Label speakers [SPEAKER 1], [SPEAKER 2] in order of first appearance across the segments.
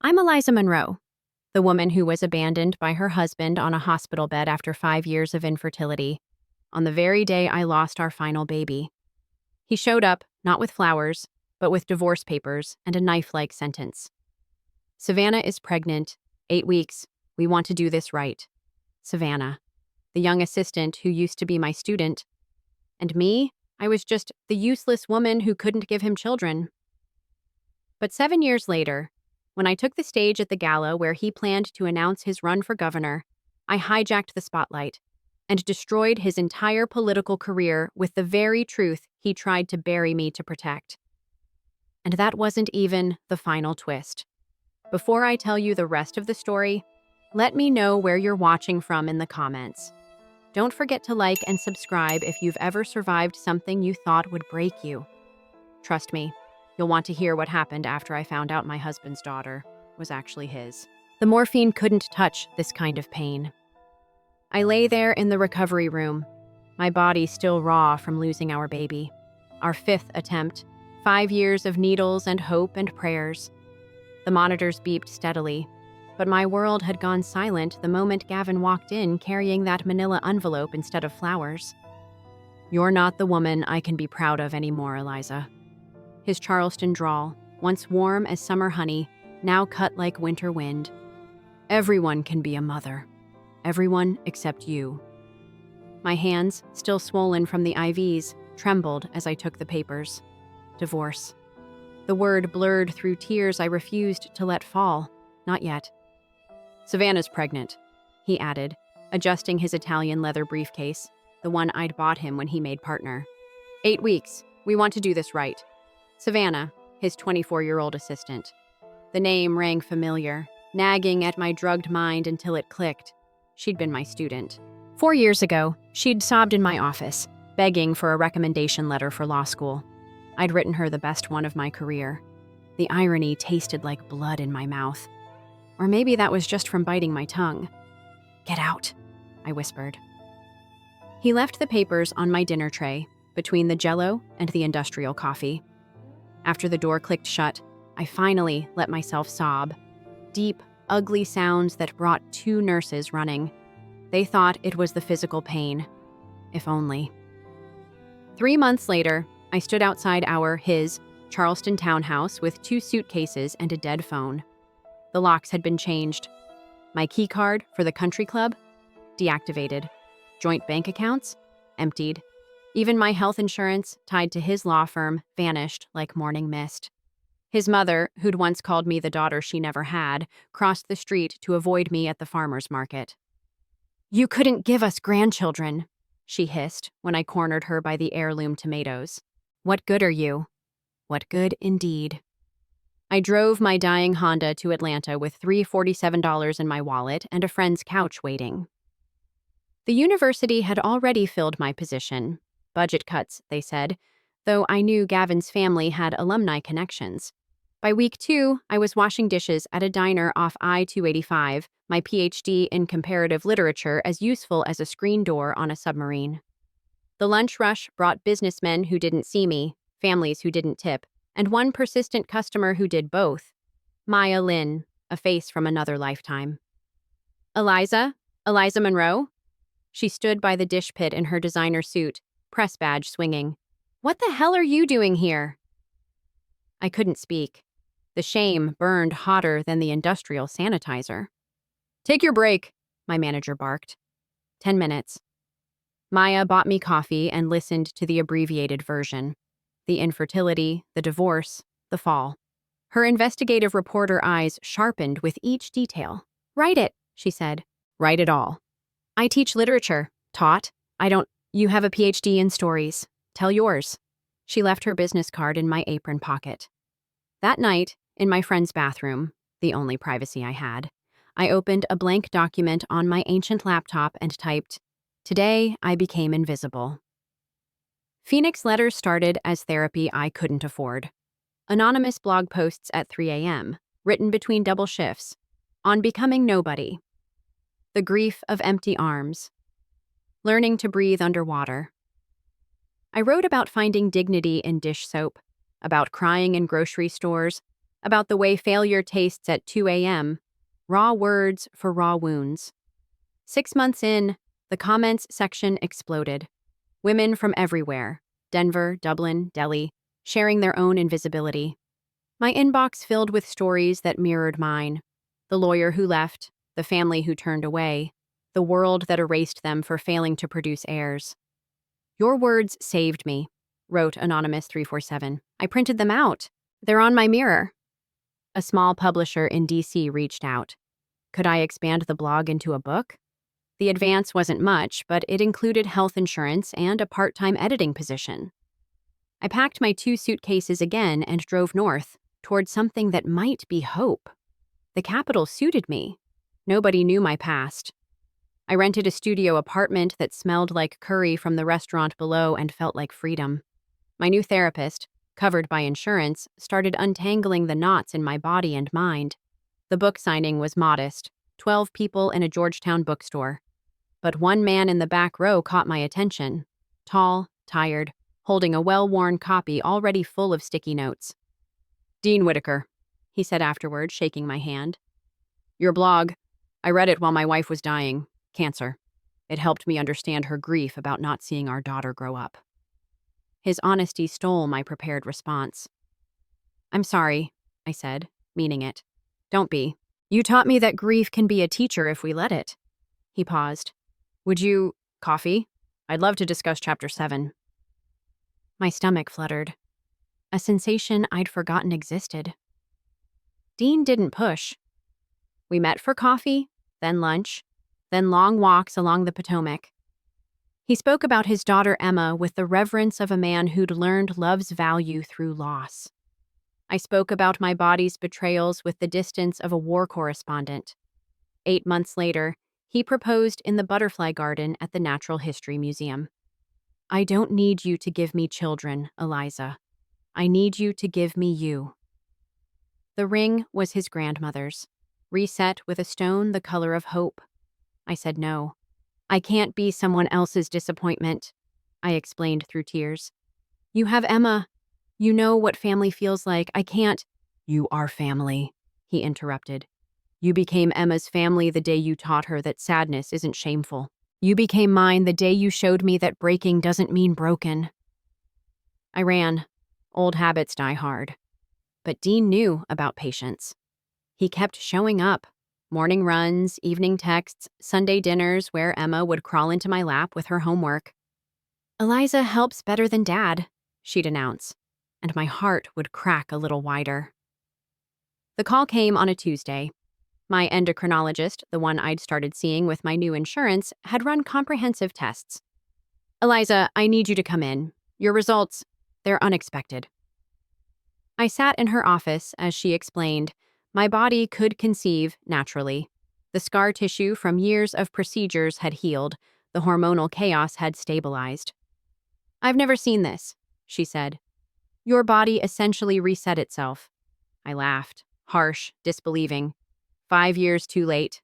[SPEAKER 1] I'm Eliza Monroe, the woman who was abandoned by her husband on a hospital bed after 5 years of infertility, on the very day I lost our final baby. He showed up, not with flowers, but with divorce papers and a knife-like sentence. Savannah is pregnant, 8 weeks. We want to do this right. Savannah, the young assistant who used to be my student. And me, I was just the useless woman who couldn't give him children. But 7 years later, when I took the stage at the gala where he planned to announce his run for governor, I hijacked the spotlight and destroyed his entire political career with the very truth he tried to bury me to protect. And that wasn't even the final twist. Before I tell you the rest of the story, let me know where you're watching from in the comments. Don't forget to like and subscribe if you've ever survived something you thought would break you. Trust me, you'll want to hear what happened after I found out my husband's daughter was actually his. The morphine couldn't touch this kind of pain. I lay there in the recovery room, my body still raw from losing our baby. Our 5th attempt, 5 years of needles and hope and prayers. The monitors beeped steadily, but my world had gone silent the moment Gavin walked in carrying that manila envelope instead of flowers. "You're not the woman I can be proud of anymore, Eliza." His Charleston drawl, once warm as summer honey, now cut like winter wind. "Everyone can be a mother. Everyone except you." My hands, still swollen from the IVs, trembled as I took the papers. Divorce. The word blurred through tears I refused to let fall. Not yet. "Savannah's pregnant," he added, adjusting his Italian leather briefcase, the one I'd bought him when he made partner. 8 weeks. We want to do this right. Savannah, his 24-year-old assistant. The name rang familiar, nagging at my drugged mind until it clicked. She'd been my student. 4 years ago, she'd sobbed in my office, begging for a recommendation letter for law school. I'd written her the best one of my career. The irony tasted like blood in my mouth. Or maybe that was just from biting my tongue. "Get out," I whispered. He left the papers on my dinner tray, between the Jell-O and the industrial coffee. After the door clicked shut, I finally let myself sob. Deep, ugly sounds that brought 2 nurses running. They thought it was the physical pain. If only. 3 months later, I stood outside his, Charleston townhouse with 2 suitcases and a dead phone. The locks had been changed. My key card for the country club? Deactivated. Joint bank accounts? Emptied. Even my health insurance, tied to his law firm, vanished like morning mist. His mother, who'd once called me the daughter she never had, crossed the street to avoid me at the farmer's market. "You couldn't give us grandchildren," she hissed when I cornered her by the heirloom tomatoes. "What good are you?" What good indeed. I drove my dying Honda to Atlanta with $347 in my wallet and a friend's couch waiting. The university had already filled my position. Budget cuts, they said, though I knew Gavin's family had alumni connections. By week 2, I was washing dishes at a diner off I-285, my PhD in comparative literature as useful as a screen door on a submarine. The lunch rush brought businessmen who didn't see me, families who didn't tip, and one persistent customer who did both. Maya Lynn, a face from another lifetime. Eliza Monroe?" She stood by the dish pit in her designer suit, press badge swinging. "What the hell are you doing here?" I couldn't speak. The shame burned hotter than the industrial sanitizer. "Take your break," my manager barked. 10 minutes. Maya bought me coffee and listened to the abbreviated version. The infertility, the divorce, the fall. Her investigative reporter eyes sharpened with each detail. "Write it," she said. "Write it all." "I teach literature." "Taught? You have a PhD in stories. Tell yours." She left her business card in my apron pocket. That night, in my friend's bathroom, the only privacy I had, I opened a blank document on my ancient laptop and typed, "Today I became invisible." Phoenix letters started as therapy I couldn't afford. Anonymous blog posts at 3 a.m., written between double shifts, on becoming nobody. The grief of empty arms. Learning to breathe underwater. I wrote about finding dignity in dish soap, about crying in grocery stores, about the way failure tastes at 2 a.m., raw words for raw wounds. 6 months in, the comments section exploded. Women from everywhere, Denver, Dublin, Delhi, sharing their own invisibility. My inbox filled with stories that mirrored mine. The lawyer who left, the family who turned away, the world that erased them for failing to produce heirs. "Your words saved me," wrote Anonymous 347. "I printed them out. They're on my mirror." A small publisher in DC reached out. Could I expand the blog into a book? The advance wasn't much, but it included health insurance and a part-time editing position. I packed my 2 suitcases again and drove north, toward something that might be hope. The capital suited me. Nobody knew my past. I rented a studio apartment that smelled like curry from the restaurant below and felt like freedom. My new therapist, covered by insurance, started untangling the knots in my body and mind. The book signing was modest, 12 people in a Georgetown bookstore. But one man in the back row caught my attention. Tall, tired, holding a well-worn copy already full of sticky notes. "Dean Whitaker," he said afterward, shaking my hand. "Your blog. I read it while my wife was dying. Cancer. It helped me understand her grief about not seeing our daughter grow up." His honesty stole my prepared response. "I'm sorry," I said, meaning it. "Don't be. You taught me that grief can be a teacher if we let it." He paused. "Would you... coffee? I'd love to discuss Chapter 7. My stomach fluttered. A sensation I'd forgotten existed. Dean didn't push. We met for coffee, then lunch, then long walks along the Potomac. He spoke about his daughter Emma with the reverence of a man who'd learned love's value through loss. I spoke about my body's betrayals with the distance of a war correspondent. 8 months later, he proposed in the butterfly garden at the Natural History Museum. "I don't need you to give me children, Eliza. I need you to give me you." The ring was his grandmother's, reset with a stone the color of hope. I said no. "I can't be someone else's disappointment," I explained through tears. "You have Emma. You know what family feels like. I can't—" "You are family," he interrupted. "You became Emma's family the day you taught her that sadness isn't shameful. You became mine the day you showed me that breaking doesn't mean broken." I ran. Old habits die hard. But Dean knew about patience. He kept showing up. Morning runs, evening texts, Sunday dinners where Emma would crawl into my lap with her homework. "Eliza helps better than Dad," she'd announce, and my heart would crack a little wider. The call came on a Tuesday. My endocrinologist, the one I'd started seeing with my new insurance, had run comprehensive tests. "Eliza, I need you to come in. Your results, they're unexpected." I sat in her office as she explained. My body could conceive naturally. The scar tissue from years of procedures had healed. The hormonal chaos had stabilized. "I've never seen this," she said. "Your body essentially reset itself." I laughed, harsh, disbelieving. 5 years too late.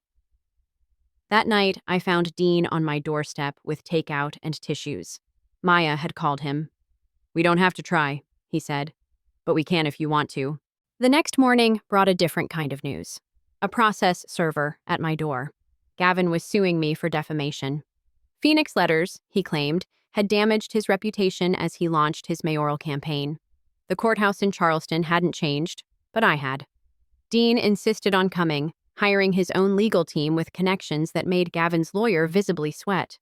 [SPEAKER 1] That night, I found Dean on my doorstep with takeout and tissues. Maya had called him. "We don't have to try," he said, "but we can if you want to." The next morning brought a different kind of news. A process server at my door. Gavin was suing me for defamation. Phoenix letters, he claimed, had damaged his reputation as he launched his mayoral campaign. The courthouse in Charleston hadn't changed, but I had. Dean insisted on coming, hiring his own legal team with connections that made Gavin's lawyer visibly sweat.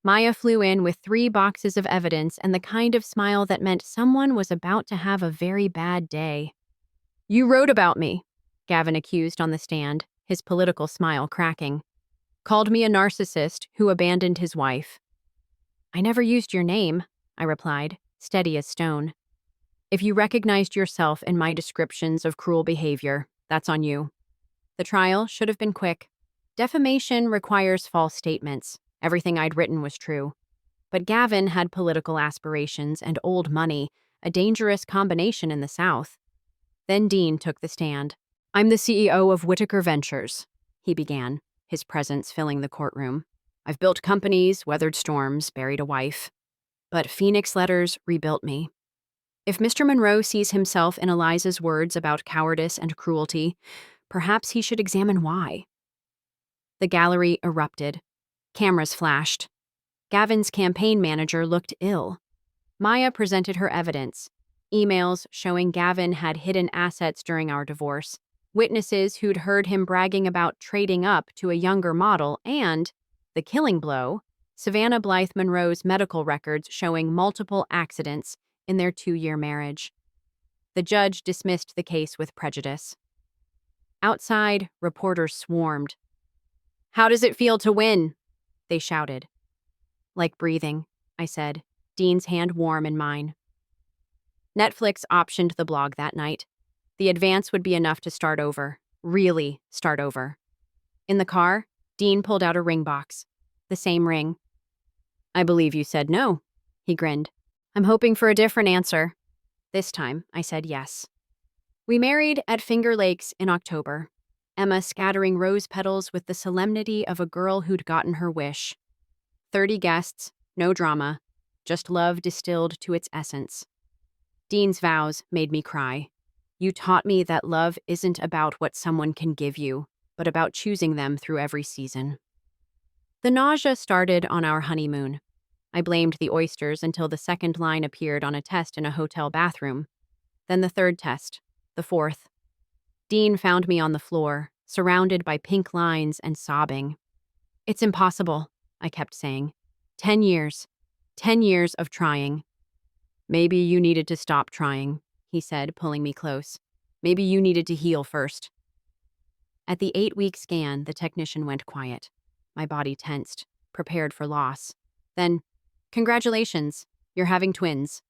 [SPEAKER 1] Maya flew in with 3 boxes of evidence and the kind of smile that meant someone was about to have a very bad day. "You wrote about me," Gavin accused on the stand, his political smile cracking. "Called me a narcissist who abandoned his wife." "I never used your name," I replied, steady as stone. "If you recognized yourself in my descriptions of cruel behavior, that's on you." The trial should have been quick. Defamation requires false statements. Everything I'd written was true. But Gavin had political aspirations and old money, a dangerous combination in the South. Then Dean took the stand. "I'm the CEO of Whitaker Ventures," he began, his presence filling the courtroom. "I've built companies, weathered storms, buried a wife. But Phoenix letters rebuilt me. If Mr. Monroe sees himself in Eliza's words about cowardice and cruelty, perhaps he should examine why. The gallery erupted. Cameras flashed. Gavin's campaign manager looked ill. Maya presented her evidence. Emails showing Gavin had hidden assets during our divorce, witnesses who'd heard him bragging about trading up to a younger model, and, the killing blow, Savannah Blythe Monroe's medical records showing multiple accidents in their 2-year marriage. The judge dismissed the case with prejudice. Outside, reporters swarmed. "How does it feel to win?" they shouted. "Like breathing," I said, Dean's hand warm in mine. Netflix optioned the blog that night. The advance would be enough to start over. Really start over. In the car, Dean pulled out a ring box. The same ring. "I believe you said no," he grinned. "I'm hoping for a different answer." This time, I said yes. We married at Finger Lakes in October, Emma scattering rose petals with the solemnity of a girl who'd gotten her wish. 30 guests, no drama, just love distilled to its essence. Dean's vows made me cry. "You taught me that love isn't about what someone can give you, but about choosing them through every season." The nausea started on our honeymoon. I blamed the oysters until the second line appeared on a test in a hotel bathroom. Then the third test, the fourth. Dean found me on the floor, surrounded by pink lines and sobbing. "It's impossible," I kept saying. 10 years. 10 years of trying. "Maybe you needed to stop trying," he said, pulling me close. "Maybe you needed to heal first." At the 8-week scan, the technician went quiet. My body tensed, prepared for loss. Then, "Congratulations, you're having twins."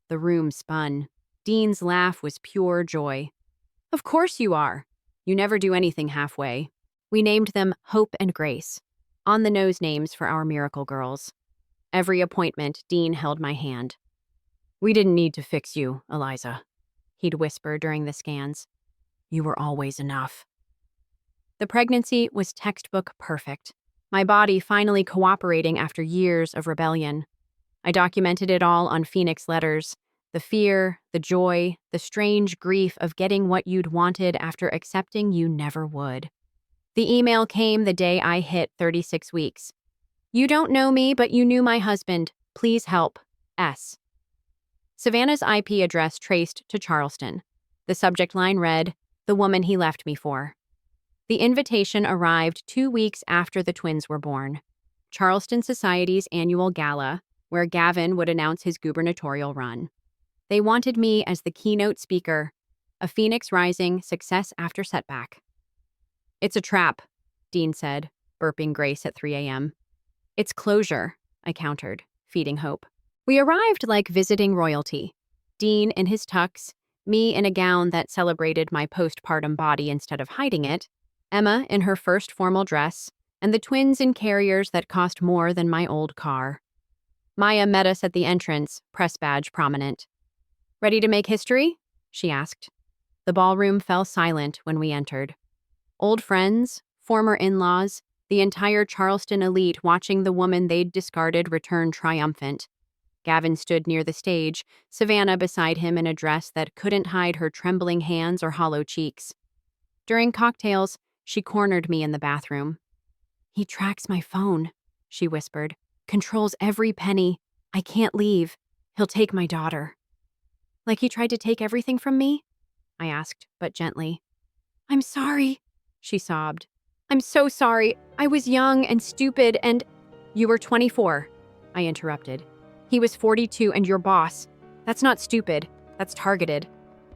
[SPEAKER 1] The room spun. Dean's laugh was pure joy. "Of course you are. You never do anything halfway." We named them Hope and Grace, on-the-nose names for our miracle girls. Every appointment, Dean held my hand. "We didn't need to fix you, Eliza," he'd whisper during the scans. "You were always enough." The pregnancy was textbook perfect. My body finally cooperating after years of rebellion. I documented it all on Phoenix Letters. The fear, the joy, the strange grief of getting what you'd wanted after accepting you never would. The email came the day I hit 36 weeks. "You don't know me, but you knew my husband. Please help. S." Savannah's IP address traced to Charleston. The subject line read, "The woman he left me for." The invitation arrived 2 weeks after the twins were born. Charleston Society's annual gala, where Gavin would announce his gubernatorial run. They wanted me as the keynote speaker, a Phoenix Rising success after setback. "It's a trap," Dean said, burping Grace at 3 a.m. "It's closure," I countered, feeding hope. We arrived like visiting royalty. Dean in his tux, me in a gown that celebrated my postpartum body instead of hiding it, Emma in her first formal dress, and the twins in carriers that cost more than my old car. Maya met us at the entrance, press badge prominent. "Ready to make history?" she asked. The ballroom fell silent when we entered. Old friends, former in-laws, the entire Charleston elite watching the woman they'd discarded return triumphant. Gavin stood near the stage, Savannah beside him in a dress that couldn't hide her trembling hands or hollow cheeks. During cocktails, she cornered me in the bathroom. "He tracks my phone," she whispered. "Controls every penny. I can't leave. He'll take my daughter." "Like he tried to take everything from me?" I asked, but gently. "I'm sorry," she sobbed. "I'm so sorry. I was young and stupid and—" "You were 24, I interrupted. "He was 42 and your boss. That's not stupid. That's targeted."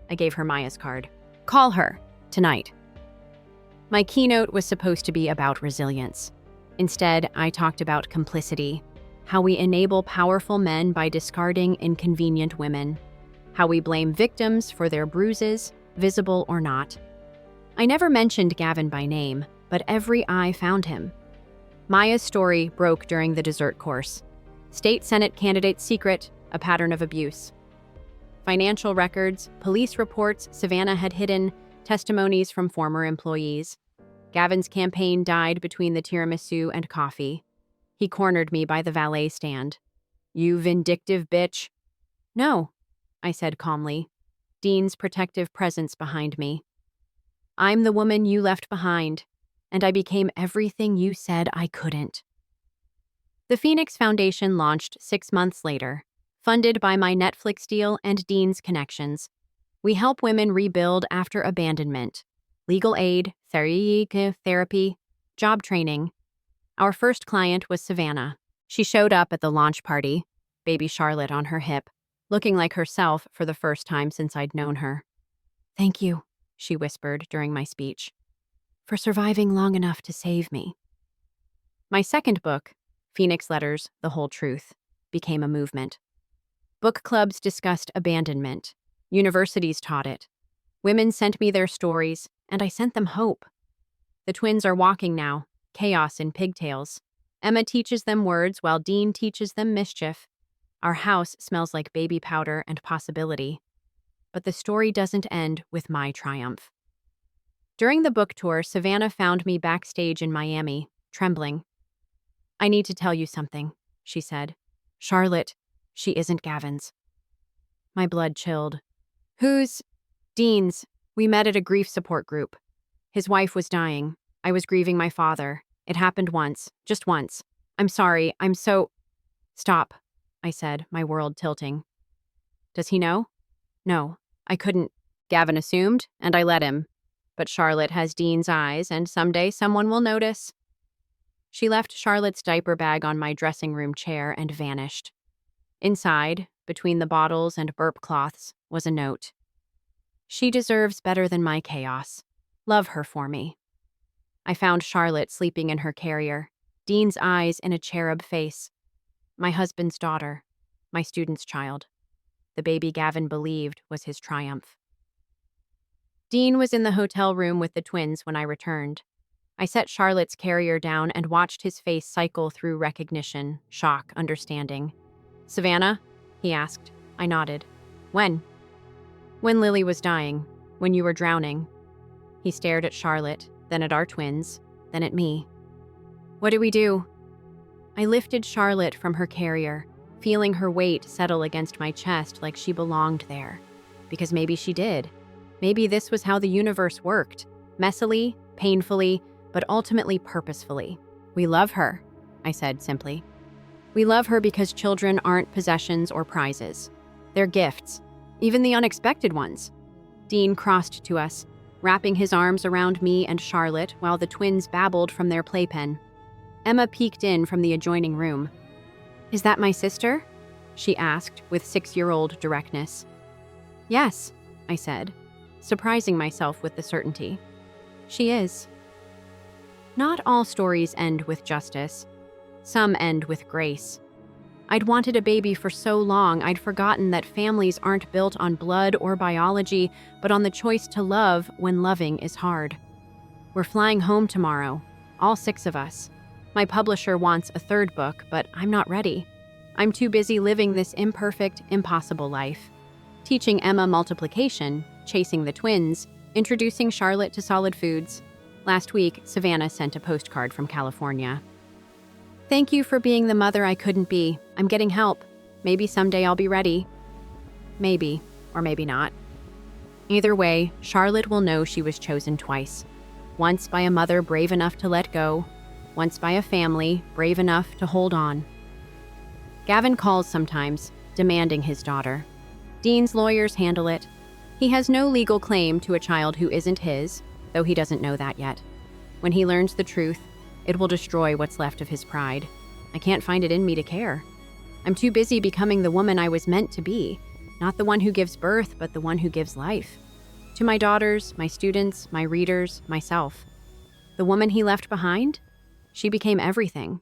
[SPEAKER 1] I gave her Maya's card. "Call her. Tonight." My keynote was supposed to be about resilience. Instead, I talked about complicity, how we enable powerful men by discarding inconvenient women, how we blame victims for their bruises, visible or not. I never mentioned Gavin by name, but every eye found him. Maya's story broke during the dessert course. State Senate candidate secret, a pattern of abuse. Financial records, police reports Savannah had hidden, testimonies from former employees. Gavin's campaign died between the tiramisu and coffee. He cornered me by the valet stand. "You vindictive bitch." "No," I said calmly, Dean's protective presence behind me. I'm the woman you left behind, and I became everything you said I couldn't. The Phoenix Foundation launched 6 months later, funded by my Netflix deal and Dean's connections. We help women rebuild after abandonment, legal aid, therapy, job training. Our first client was Savannah. She showed up at the launch party, baby Charlotte on her hip, looking like herself for the first time since I'd known her. Thank you, she whispered during my speech, for surviving long enough to save me. My second book, Phoenix Letters, The Whole Truth, became a movement. Book clubs discussed abandonment. Universities taught it. Women sent me their stories, and I sent them hope. The twins are walking now, chaos in pigtails. Emma teaches them words while Dean teaches them mischief. Our house smells like baby powder and possibility. But the story doesn't end with my triumph. During the book tour, Savannah found me backstage in Miami, trembling. I need to tell you something, she said. Charlotte, she isn't Gavin's. My blood chilled. Who's? Dean's. We met at a grief support group. His wife was dying. I was grieving my father. It happened once, just once. I'm sorry, Stop, I said, my world tilting. Does he know? No, I couldn't. Gavin assumed, and I let him. But Charlotte has Dean's eyes, and someday someone will notice. She left Charlotte's diaper bag on my dressing room chair and vanished. Inside, between the bottles and burp cloths, was a note. She deserves better than my chaos. Love her for me. I found Charlotte sleeping in her carrier, Dean's eyes in a cherub face. My husband's daughter, my student's child. The baby Gavin believed was his triumph. Dean was in the hotel room with the twins when I returned. I set Charlotte's carrier down and watched his face cycle through recognition, shock, understanding. Savannah? He asked. I nodded. When? When Lily was dying. When you were drowning. He stared at Charlotte, then at our twins, then at me. What do we do? I lifted Charlotte from her carrier, feeling her weight settle against my chest like she belonged there. Because maybe she did. Maybe this was how the universe worked. Messily, painfully, but ultimately purposefully. We love her, I said simply. We love her because children aren't possessions or prizes. They're gifts, even the unexpected ones. Dean crossed to us, wrapping his arms around me and Charlotte while the twins babbled from their playpen. Emma peeked in from the adjoining room. Is that my sister? She asked with 6-year-old directness. Yes, I said, surprising myself with the certainty. She is. Not all stories end with justice. Some end with grace. I'd wanted a baby for so long, I'd forgotten that families aren't built on blood or biology, but on the choice to love when loving is hard. We're flying home tomorrow, all 6 of us. My publisher wants a 3rd book, but I'm not ready. I'm too busy living this imperfect, impossible life. Teaching Emma multiplication, chasing the twins, introducing Charlotte to solid foods. Last week, Savannah sent a postcard from California. Thank you for being the mother I couldn't be. I'm getting help. Maybe someday I'll be ready. Maybe, or maybe not. Either way, Charlotte will know she was chosen twice. Once by a mother brave enough to let go, once by a family brave enough to hold on. Gavin calls sometimes, demanding his daughter. Dean's lawyers handle it. He has no legal claim to a child who isn't his, though he doesn't know that yet. When he learns the truth, it will destroy what's left of his pride. I can't find it in me to care. I'm too busy becoming the woman I was meant to be, not the one who gives birth, but the one who gives life. To my daughters, my students, my readers, myself. The woman he left behind? She became everything.